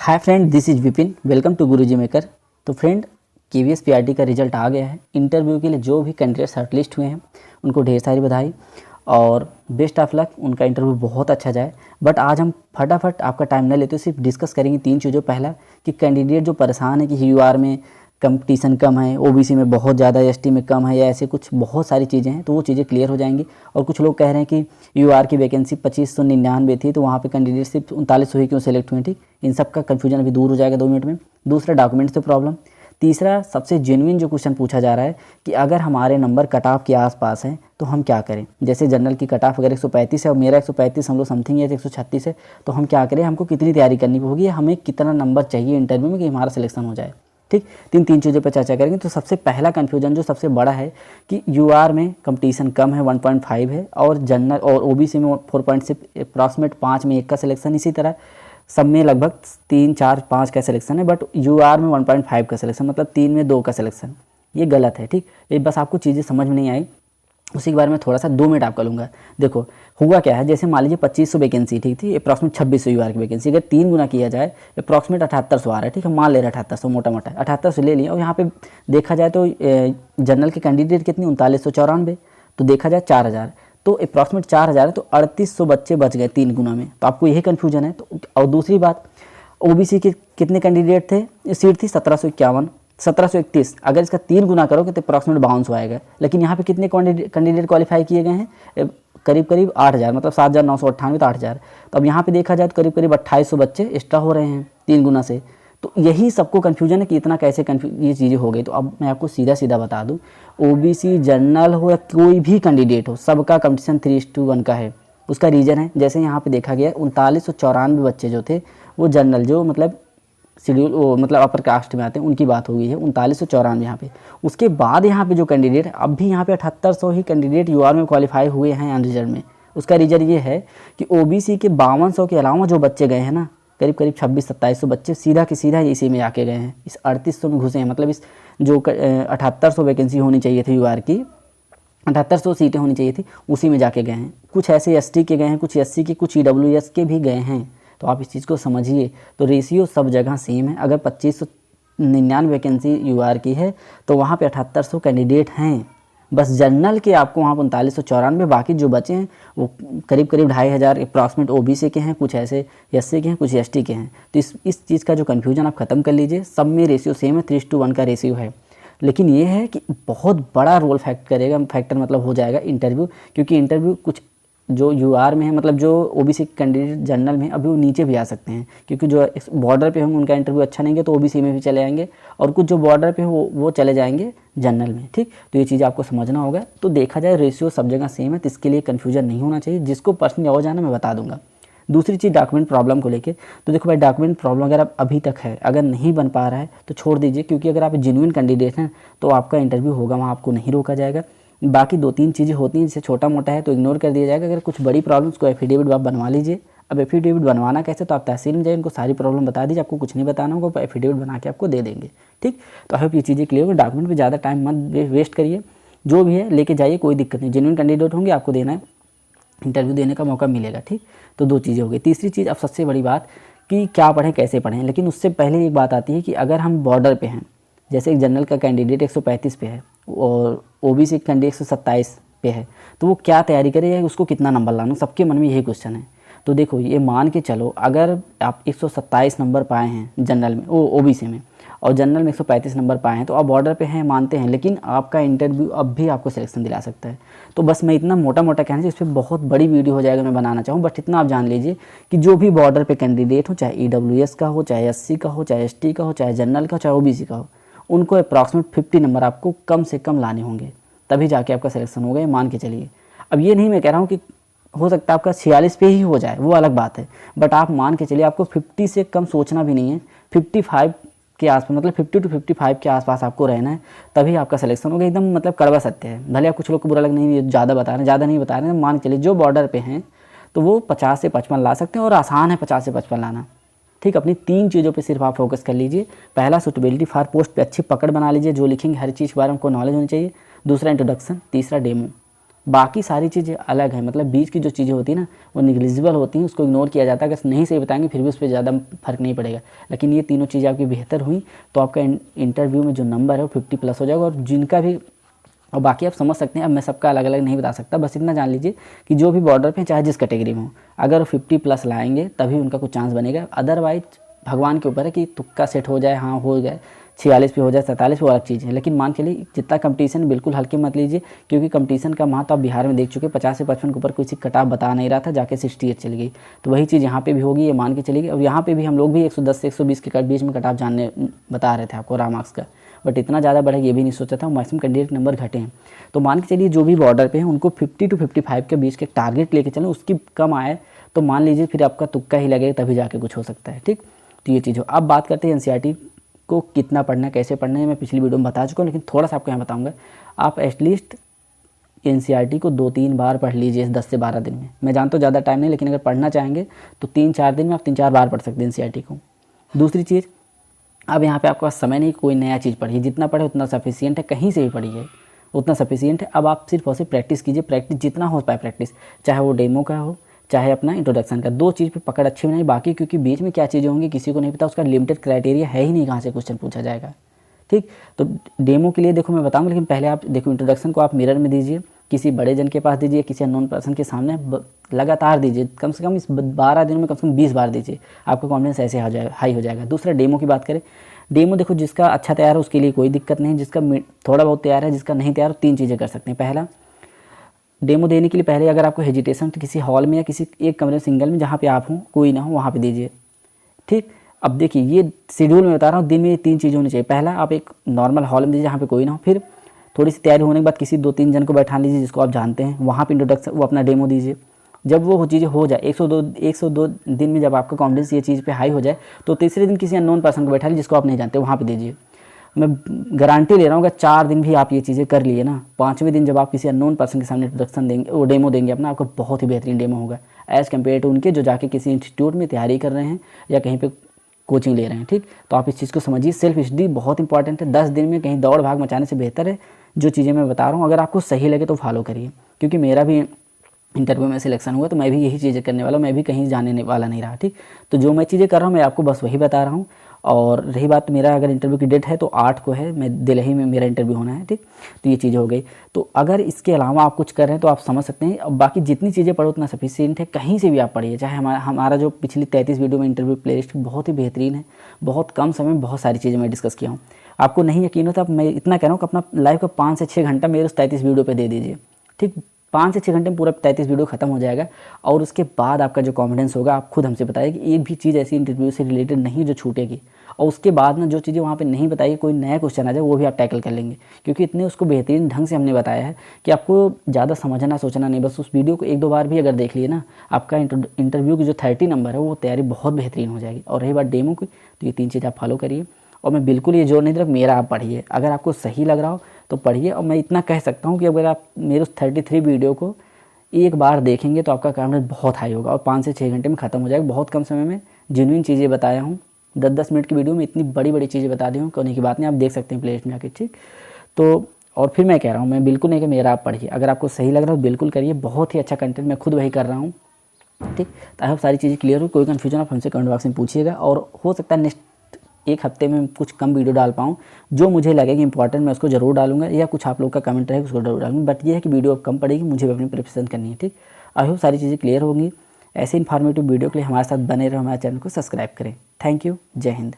Hi friend, this is Vipin. Welcome to Guruji maker. तो friend, KVS PRT का result आ गया है। इंटरव्यू के लिए जो भी कैंडिडेट शॉर्टलिस्ट हुए हैं उनको ढेर सारी बधाई और बेस्ट ऑफ लक। उनका इंटरव्यू बहुत अच्छा जाए। बट आज हम फटाफट आपका टाइम न लेते सिर्फ डिस्कस करेंगे तीन चीज़ों। पहला कि कैंडिडेट जो परेशान है कि यूआर में कंपटीशन कम है, ओबीसी में बहुत ज़्यादा, एसटी में कम है, या ऐसे कुछ बहुत सारी चीज़ें हैं, तो वो चीज़ें क्लियर हो जाएंगी। और कुछ लोग कह रहे हैं कि यूआर की वैकेंसी 2599 थी, तो वहाँ पे कैंडिडेट सिर्फ 3900 ही क्यों सेलेक्ट हुए। ठीक, इन सब का कन्फ्यूजन अभी दूर हो जाएगा 2 मिनट में। दूसरा, डॉक्यूमेंट्स से प्रॉब्लम। तीसरा, सबसे जेन्युइन जो क्वेश्चन पूछा जा रहा है कि अगर हमारे नंबर कट ऑफ के आसपास हैं तो हम क्या करें। जैसे जनरल की कट ऑफ अगर 135 है और मेरा 135 हम लोग समथिंग है 136 है, तो हम क्या करें, हमको कितनी तैयारी करनी होगी, हमें कितना नंबर चाहिए इंटरव्यू में कि हमारा सिलेक्शन हो जाए। ठीक, तीन चीज़ों पर चर्चा करेंगे। तो सबसे पहला कन्फ्यूजन जो सबसे बड़ा है कि यूआर में कंपटीशन कम है, 1.5 है, और जनरल और ओबीसी में 4.6, अप्रॉक्सीमेट 5 में 1 का सिलेक्शन। इसी तरह सब में लगभग 3, 4, 5 का सिलेक्शन है, बट यूआर में 1.5 का सिलेक्शन, मतलब 3 में 2 का सिलेक्शन। ये गलत है। ठीक, ये बस आपको चीज़ें समझ में नहीं आई, उसी के बारे में थोड़ा सा 2 मिनट आपका लूँगा। देखो हुआ क्या है, जैसे मान लीजिए 2500 वैकेंसी ठीक थी, अप्रॉक्सीमेट 2600 यूआर की वैकेंसी, अगर 3 गुना किया जाए अप्रॉक्सीमेट 7800 आ रहा है। ठीक है, मान ले रहे 7800, मोटा मोटा 7800 ले लिया। और यहाँ पे देखा जाए तो जनरल के कैंडिडेट कितनी, 3994, तो देखा जाए 4000, तो अप्रॉक्सीमेट 4000 है, तो 3800 बच्चे बच गए 3 गुना में। तो आपको यही कन्फ्यूजन है। तो और दूसरी बात, ओबीसी के कितने कैंडिडेट थे, सीट थी 1751, 1731, अगर इसका 3 गुना करोगे तो अप्रॉक्सीमेट 5200 आएगा। लेकिन यहाँ पे कितने कैंडिडेट क्वालिफाई किए गए हैं, करीब 8000, मतलब 7998, तो 8000। तो अब यहाँ पे देखा जाए तो करीब 2800 बच्चे एक्स्ट्रा हो रहे हैं 3 गुना से। तो यही सबको कन्फ्यूजन है कि इतना कैसे ये चीज़ें हो गई। तो अब मैं आपको सीधा सीधा बता दूं, ओबीसी जनरल हो या कोई भी कैंडिडेट हो, सबका कंपटीशन 3:1 का है। उसका रीज़न है, जैसे यहाँ पे देखा गया 3994 बच्चे जो थे वो जनरल, जो मतलब शेड्यूल मतलब अपर कास्ट में आते हैं, उनकी बात हो गई है 3994 यहाँ पे। उसके बाद यहाँ पे जो कैंडिडेट, अब भी यहाँ पे 7800 ही कैंडिडेट यूआर में क्वालिफाई हुए हैं अनरिजर्व में। उसका रीज़न ये है कि ओबीसी के 5200 के अलावा जो बच्चे गए हैं ना, करीब 2600-2700 बच्चे सीधा के सीधा इसी में आके गए हैं, इस 3800 में घुसे हैं। मतलब इस जो 7800 वैकेंसी होनी चाहिए थी यूआर की, 7800 सीटें होनी चाहिए थी, उसी में जाके गए हैं। कुछ ऐसे एसटी के गए हैं, कुछ एससी के, कुछ ईडब्ल्यूएस के भी गए हैं। तो आप इस चीज़ को समझिए। तो रेशियो सब जगह सेम है। अगर 2599 वैकेंसी यूआर की है तो वहाँ पे 7800 कैंडिडेट हैं। बस जनरल के आपको वहाँ 3994, बाकी जो बचे हैं वो करीब 2500 अप्रॉक्सीमेट ओबीसी के हैं, कुछ ऐसे एससी के हैं, कुछ एसटी के हैं। तो इस चीज़ का जो कन्फ्यूजन आप ख़त्म कर लीजिए। सब में रेशियो सेम है, 3:1 का रेशियो है। लेकिन ये है कि बहुत बड़ा रोल फैक्टर मतलब हो जाएगा इंटरव्यू, क्योंकि इंटरव्यू कुछ जो यूआर में है, मतलब जो ओबीसी कैंडिडेट जनरल में, अभी वो नीचे भी आ सकते हैं, क्योंकि जो बॉर्डर पे होंगे उनका इंटरव्यू अच्छा नहीं है तो ओबीसी में भी चले जाएंगे, और कुछ जो बॉर्डर पे हो वो चले जाएंगे जनरल में। ठीक, तो ये चीज़ आपको समझना होगा। तो देखा जाए रेशियो सब जगह सेम है, तो इसके लिए कन्फ्यूजन नहीं होना चाहिए। जिसको पर्सनली और जाना मैं बता दूंगा। दूसरी चीज़ डॉक्यूमेंट प्रॉब्लम को लेकर, तो देखो भाई, डॉक्यूमेंट प्रॉब्लम अगर आप अभी तक है, अगर नहीं बन पा रहा है तो छोड़ दीजिए, क्योंकि अगर आप जेन्युइन कैंडिडेट हैं तो आपका इंटरव्यू होगा, वहाँ आपको नहीं रोका जाएगा। बाकी 2-3 चीज़ें होती हैं, जैसे छोटा मोटा है तो इग्नोर कर दिया जाएगा। अगर कुछ बड़ी प्रॉब्लम्स को एफिडेविट आप बनवा लीजिए। अब एफिडेविट बनवाना कैसे, तो आप तहसील में जाइए, उनको सारी प्रॉब्लम बता दीजिए, आपको कुछ नहीं बताना होगा, एफिडेविट बना के आपको दे देंगे। ठीक, तो आई होप ये चीज़ें क्लियर हो। डॉक्यूमेंट पे ज़्यादा टाइम मत वेस्ट करिए, जो भी है लेके जाइए, कोई दिक्कत नहीं। जेन्युइन कैंडिडेट होंगे, आपको देना है, इंटरव्यू देने का मौका मिलेगा। ठीक, तो 2 चीज़ें हो गई। तीसरी चीज़, अब सबसे बड़ी बात कि क्या पढ़ें, कैसे पढ़ें। लेकिन उससे पहले एक बात आती है कि अगर हम बॉर्डर पे हैं, जैसे एक जनरल का कैंडिडेट 135 पे है और ओबीसी कैंडिडेट 127 पे है, तो वो क्या तैयारी करे या उसको कितना नंबर लाना, सबके मन में यही क्वेश्चन है। तो देखो, ये मान के चलो, अगर आप 127 नंबर पाए हैं जनरल में, ओबीसी में, और जनरल में 135 नंबर पाए हैं, तो आप बॉर्डर पे हैं, मानते हैं, लेकिन आपका इंटरव्यू अब भी आपको सिलेक्शन दिला सकता है। तो बस मैं इतना मोटा मोटा कहना चाहिए, इस पर बहुत बड़ी वीडियो हो जाएगा, मैं बनाना चाहूँ, बट इतना आप जान लीजिए कि जो भी बॉर्डर पे कैंडिडेट हो, चाहे ईडब्ल्यूएस का हो, चाहे एससी का हो, चाहे एसटी का हो, चाहे जनरल का हो, चाहे ओबीसी का हो, उनको अप्रॉक्सीमेट 50 नंबर आपको कम से कम लाने होंगे, तभी जाके आपका सिलेक्शन होगा, ये मान के चलिए। अब ये नहीं मैं कह रहा हूँ कि हो सकता है आपका 46 पे ही हो जाए, वो अलग बात है, बट आप मान के चलिए आपको 50 से कम सोचना भी नहीं है, 55 के आसपास, मतलब 50 to 55 के आसपास आपको रहना है, तभी आपका सिलेक्शन होगा। एकदम मतलब कड़वा सत्य है। भले आप कुछ लोग को बुरा लग, नहीं ज़्यादा बता रहे हैं, ज़्यादा नहीं बता रहे हैं, मान के चलिए जो बॉर्डर पे हैं तो वो 50 से 55 ला सकते हैं, और आसान है 50 से 55 लाना। ठीक, अपनी 3 चीज़ों पे सिर्फ आप फोकस कर लीजिए। पहला, सूटेबिलिटी फॉर पोस्ट पे अच्छी पकड़ बना लीजिए, जो लिखेंगे हर चीज़ के बारे में आपको नॉलेज होनी चाहिए। दूसरा, इंट्रोडक्शन। तीसरा, डेमो। बाकी सारी चीज़ें अलग हैं, मतलब बीच की जो चीज़ें होती हैं ना वो निग्लिजिबल होती हैं, उसको इग्नोर किया जाता है। अगर नहीं सही बताएंगे फिर भी उस पर ज़्यादा फर्क नहीं पड़ेगा। लेकिन ये तीनों चीज़ें आपकी बेहतर हुई तो आपका इंटरव्यू में जो नंबर है वो 50+ हो जाएगा। और जिनका भी, और बाकी आप समझ सकते हैं, अब मैं सबका अलग अलग नहीं बता सकता, बस इतना जान लीजिए कि जो भी बॉर्डर पे चाहे जिस कैटेगरी में हो, अगर वो 50+ लाएंगे तभी उनका कुछ चांस बनेगा। अदरवाइज भगवान के ऊपर है कि तुक्का सेट हो जाए, हाँ हो गए 46 पे हो जाए 47 पे, वो अलग चीज़ है। लेकिन मान के लिए जितना कंपटीशन बिल्कुल हल्के मत लीजिए, क्योंकि कंपटीशन का महत्व आप बिहार में देख चुके, 50 से 55 के ऊपर किसी कटाव बता नहीं रहा था, जाके 68 चली गई। तो वही चीज़ यहाँ पे भी होगी, ये मान के चलिए। और यहाँ पे भी हम लोग भी 110 से 120 के बीच में कटाव जानने बता रहे थे आपको रामार्क्स का, बट इतना ज़्यादा बढ़ेगा ये भी नहीं सोचा था। मैक्सिमम कैंडिडेट नंबर घटे हैं। तो मान के चलिए जो भी बॉर्डर पे हैं उनको 50 to 55 के बीच के टारगेट लेके चलें, उसकी कम आए तो मान लीजिए फिर आपका तुक्का ही लगेगा, तभी जाके कुछ हो सकता है। ठीक, तो ये चीज़ हो। अब बात करते हैं एनसीईआरटी को कितना पढ़ना है, कैसे पढ़ना है, मैं पिछली वीडियो में बता चुका हूँ, लेकिन थोड़ा सा आपको यहाँ बताऊँगा। आप एटलीस्ट एनसीईआरटी को 2-3 बार पढ़ लीजिए 10 से 12 दिन में। मैं जानता हूँ ज़्यादा टाइम नहीं, लेकिन अगर पढ़ना चाहेंगे तो 3-4 दिन में आप 3-4 बार पढ़ सकते हैं एनसीईआरटी को। दूसरी चीज़, अब यहाँ पे आपके पास समय नहीं, कोई नया चीज़ पढ़िए, जितना पढ़े उतना सफिशिएंट है, कहीं से भी पढ़िए उतना सफिशिएंट है। अब आप सिर्फ और सिर्फ प्रैक्टिस कीजिए, प्रैक्टिस जितना हो पाए प्रैक्टिस, चाहे वो डेमो का हो चाहे अपना इंट्रोडक्शन का, 2 चीज़ पे पकड़ अच्छी बनाई। बाकी क्योंकि बीच में क्या चीज़ें होंगी किसी को नहीं पता, उसका लिमिटेड क्राइटेरिया है ही नहीं कहाँ से क्वेश्चन पूछा जाएगा। ठीक, तो डेमो के लिए देखो मैं बताऊँगा, लेकिन पहले आप देखो इंट्रोडक्शन को आप मिरर में दीजिए, किसी बड़े जन के पास दीजिए, किसी अननोन पर्सन के सामने लगातार दीजिए, कम से कम इस 12 दिनों में कम से कम 20 बार दीजिए, आपका कॉन्फिडेंस ऐसे हाई हो जाएगा। दूसरा, डेमो की बात करें, डेमो देखो जिसका अच्छा तैयार है उसके लिए कोई दिक्कत नहीं, जिसका थोड़ा बहुत तैयार है, जिसका नहीं तैयार, 3 चीज़ें कर सकते हैं। पहला, डेमो देने के लिए पहले अगर आपको हेजिटेशन तो किसी हॉल में या किसी एक कमरे सिंगल में जहाँ पे आप हों, कोई ना हो, वहाँ पे दीजिए। ठीक, अब देखिए ये शेड्यूल में बता रहा हूँ, दिन में ये 3 चीज़ें होनी चाहिए। पहला, आप एक नॉर्मल हॉल में दीजिए जहाँ पे कोई ना हो। फिर थोड़ी सी तैयारी होने के बाद किसी 2-3 जन को बैठा लीजिए जिसको आप जानते हैं, वहाँ पे इंट्रोडक्शन वो अपना डेमो दीजिए। जब वो चीज़ें हो जाए 102 दिन में, जब आपका कॉन्फिडेंस ये चीज़ पे हाई हो जाए, तो तीसरे दिन किसी अननोन पर्सन को बैठा लीजिए जिसको आप नहीं जानते, वहाँ पे दीजिए। मैं गारंटी ले रहा हूँ कि 4 दिन भी आप ये चीज़ें कर लिए ना, 5वें दिन जब आप किसी अननोन पर्सन के सामने इंट्रोडक्शन देंगे, वो डेमो देंगे अपना, आपको बहुत ही बेहतरीन डेमो होगा एज़ कम्पेयर टू उनके जो जाके किसी इंस्टीट्यूट में तैयारी कर रहे हैं या कहीं पे कोचिंग ले रहे हैं। ठीक, तो आप इस चीज़ को समझिए, सेल्फ स्टडी बहुत इंपॉर्टेंट है। 10 दिन में कहीं दौड़ भाग मचाने से बेहतर है जो चीज़ें मैं बता रहा हूँ, अगर आपको सही लगे तो फॉलो करिए। क्योंकि मेरा भी इंटरव्यू में सिलेक्शन हुआ तो मैं भी यही चीज़ें करने वाला हूँ, मैं भी कहीं जाने वाला नहीं रहा। ठीक, तो जो मैं चीज़ें कर रहा हूँ मैं आपको बस वही बता रहा हूँ। और रही बात मेरा अगर इंटरव्यू की डेट है तो 8 को है, मैं दिल्ली में मेरा इंटरव्यू होना है। ठीक, तो ये चीज़ हो गई। तो अगर इसके अलावा आप कुछ कर रहे हैं तो आप समझ सकते हैं। अब बाकी जितनी चीज़ें पढ़ो उतना सफिशिएंट है, कहीं से भी आप पढ़िए। चाहे हमारा जो पिछली 33 वीडियो में इंटरव्यू प्लेलिस्ट बहुत ही बेहतरीन है, बहुत कम समय में बहुत सारी चीज़ें मैं डिस्कस किया हूँ। आपको नहीं यकीन होता, मैं इतना कह रहा हूँ कि अपना लाइव का 5 से 6 घंटा मेरे उस 33 वीडियो पर दे दीजिए। ठीक, 5 से 6 घंटे में पूरा 33 वीडियो खत्म हो जाएगा। और उसके बाद आपका जो कॉन्फिडेंस होगा, आप खुद हमसे बताइए कि एक भी चीज़ ऐसी इंटरव्यू से रिलेटेड नहीं जो छूटेगी। और उसके बाद ना जो चीज़ें वहाँ पे नहीं बताई, कोई नया क्वेश्चन आ जाए वो भी आप टैकल कर लेंगे, क्योंकि इतने उसको बेहतरीन ढंग से हमने बताया है कि आपको ज़्यादा समझना सोचना नहीं। बस उस वीडियो को 1-2 बार भी अगर देख लिए ना, आपका इंटरव्यू की जो 30 नंबर है वो तैयारी बहुत बेहतरीन हो जाएगी। और रही बात डेमो की, तो ये 3 चीज़ आप फॉलो करिए। और मैं बिल्कुल ये जोर नहीं दे रहा, मेरा आप पढ़िए, अगर आपको सही लग रहा हो तो पढ़िए। और मैं इतना कह सकता हूँ कि अगर आप मेरे उस 33 वीडियो को एक बार देखेंगे तो आपका कॉन्फिडेंस बहुत हाई होगा और 5 से 6 घंटे में ख़त्म हो जाएगा। बहुत कम समय में जेन्युइन चीज़ें बताया हूँ, 10-10 मिनट की वीडियो में इतनी बड़ी बड़ी चीज़ें बता दी हूँ, कहने की बात नहीं, आप देख सकते हैं प्लेलिस्ट में आके। ठीक, तो और फिर मैं कह रहा हूँ, मैं बिल्कुल नहीं कि मेरा आप पढ़िए, अगर आपको सही लग रहा हो बिल्कुल करिए। बहुत ही अच्छा कंटेंट, मैं खुद वही कर रहा हूँ। ठीक, तो आई होप सारी चीज़ें क्लियर हो। कोई कन्फ्यूजन आप हमसे कमेंट बॉक्स में पूछिएगा। और हो सकता है नेक्स्ट 1 हफ्ते में कुछ कम वीडियो डाल पाऊँ, जो मुझे लगे कि इंपॉर्टेंट मैं उसको ज़रूर डालूंगा, या कुछ आप लोग का कमेंट रहेगा उसको जरूर डालूंगा। बट ये है कि वीडियो अब कम पड़ेगी, मुझे अपनी प्रिपरेशन करनी है। ठीक, आई होप सारी चीज़ें क्लियर होंगी। ऐसे इन्फॉर्मेटिव वीडियो के लिए हमारे साथ बने रहो, हमारे चैनल को सब्सक्राइब करें। थैंक यू, जय हिंद।